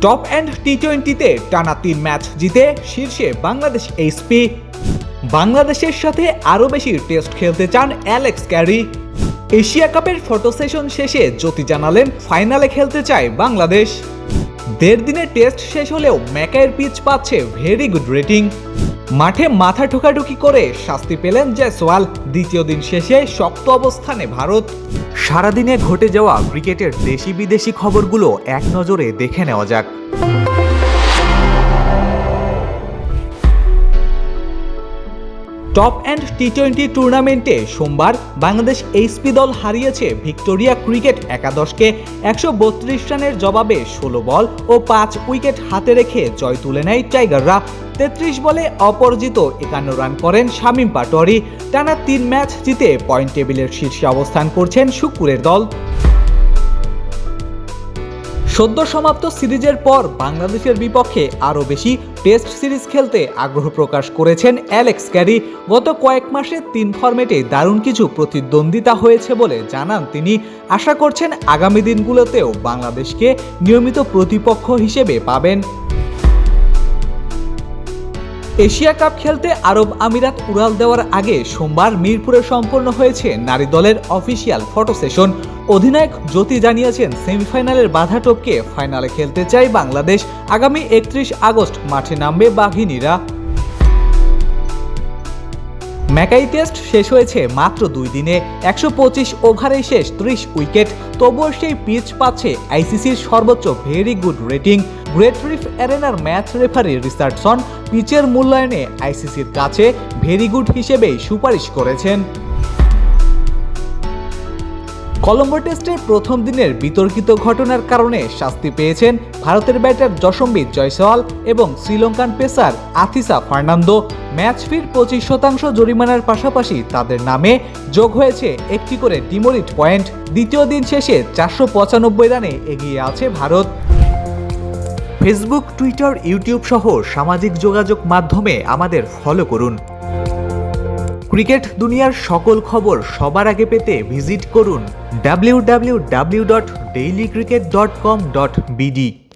Top and টি-20তে টানা 3 match জিতে শীর্ষে বাংলাদেশ এইচপি। বাংলাদেশের সাথে আরও বেশি টেস্ট খেলতে চান অ্যালেক্স ক্যারি। এশিয়া কাপের ফটো সেশন শেষে জ্যোতি জানালেন ফাইনালে খেলতে চায় বাংলাদেশ। 1.5 দিনের টেস্ট শেষ হলেও ম্যাকাইয়ের পিচ পাচ্ছে ভেরি গুড রেটিং। মাঠে মাথা ঠোকাঠুকি করে শাস্তি পেলেন জয়সওয়াল। দ্বিতীয় দিন শেষে শক্ত অবস্থানে ভারত। সারাদিনে ঘটে যাওয়া ক্রিকেটের দেশি বিদেশি খবরগুলো এক নজরে দেখে নেওয়া যাক। টপ এন্ড টি-20 টুর্নামেন্টে সোমবার বাংলাদেশ এইচপি দল হারিয়েছে ভিক্টোরিয়া ক্রিকেট একাদশকে। 132 রানের জবাবে 16 বল ও 5 উইকেট হাতে রেখে জয় তুলে নেয় টাইগাররা। 33 বলে অপরাজিত 51 রান করেন শামীম পাটোয়ারি। টানা 3 ম্যাচ জিতে পয়েন্ট টেবিলের শীর্ষে অবস্থান করছেন শুক্কুরের দল। সদ্য সমাপ্ত সিরিজের পর বাংলাদেশের বিপক্ষে আরও বেশি টেস্ট সিরিজ খেলতে আগ্রহ প্রকাশ করেছেন অ্যালেক্স ক্যারি। গত কয়েক মাসে 3 ফরম্যাটে দারুণ কিছু প্রতিদ্বন্দ্বিতা হয়েছে বলে জানান তিনি। আশা করছেন আগামী দিনগুলোতেও বাংলাদেশকে নিয়মিত প্রতিপক্ষ হিসেবে পাবেন। এশিয়া কাপ খেলতে আরব আমিরাত উড়াল দেওয়ার আগে সোমবার মিরপুরে সম্পন্ন হয়েছে নারী দলের অফিসিয়াল ফটো সেশন। অধিনায়ক জ্যোতি জানিয়েছেন সেমিফাইনালের বাধা টপকে ফাইনালে খেলতে চায় বাংলাদেশ। আগামী 31 আগস্ট মাঠে নামবে বাঘিনীরা। ম্যাকাই টেস্ট শেষ হয়েছে মাত্র 2 দিনে। 125 ওভারে শেষ 30 উইকেট। তবুও সেই পিচ পাচ্ছে আইসিসির সর্বোচ্চ very good rating. Great reef অ্যারেনার ম্যাচ রেফারি রিচার্ডসন পিচের মূল্যায়নে আইসিসির কাছে ভেরি গুড হিসেবেই সুপারিশ করেছেন। কলম্বো টেস্টের প্রথম দিনের বিতর্কিত ঘটনার কারণে শাস্তি পেয়েছেন ভারতের ব্যাটার জশম্বির জয়সওয়াল এবং শ্রীলঙ্কান পেসার আথিসা ফার্নান্দো। ম্যাচ ফির 25% জরিমানার পাশাপাশি তাদের নামে যোগ হয়েছে একটি করে ডিমোরিট পয়েন্ট। দ্বিতীয় দিন শেষে 495 রানে এগিয়ে আছে ভারত। ফেসবুক, টুইটার, ইউটিউব সহ সামাজিক যোগাযোগ মাধ্যমে আমাদের ফলো করুন। ক্রিকেট দুনিয়ার সকল খবর সবার আগে পেতে ভিজিট করুন www.dailycricket.com.bd।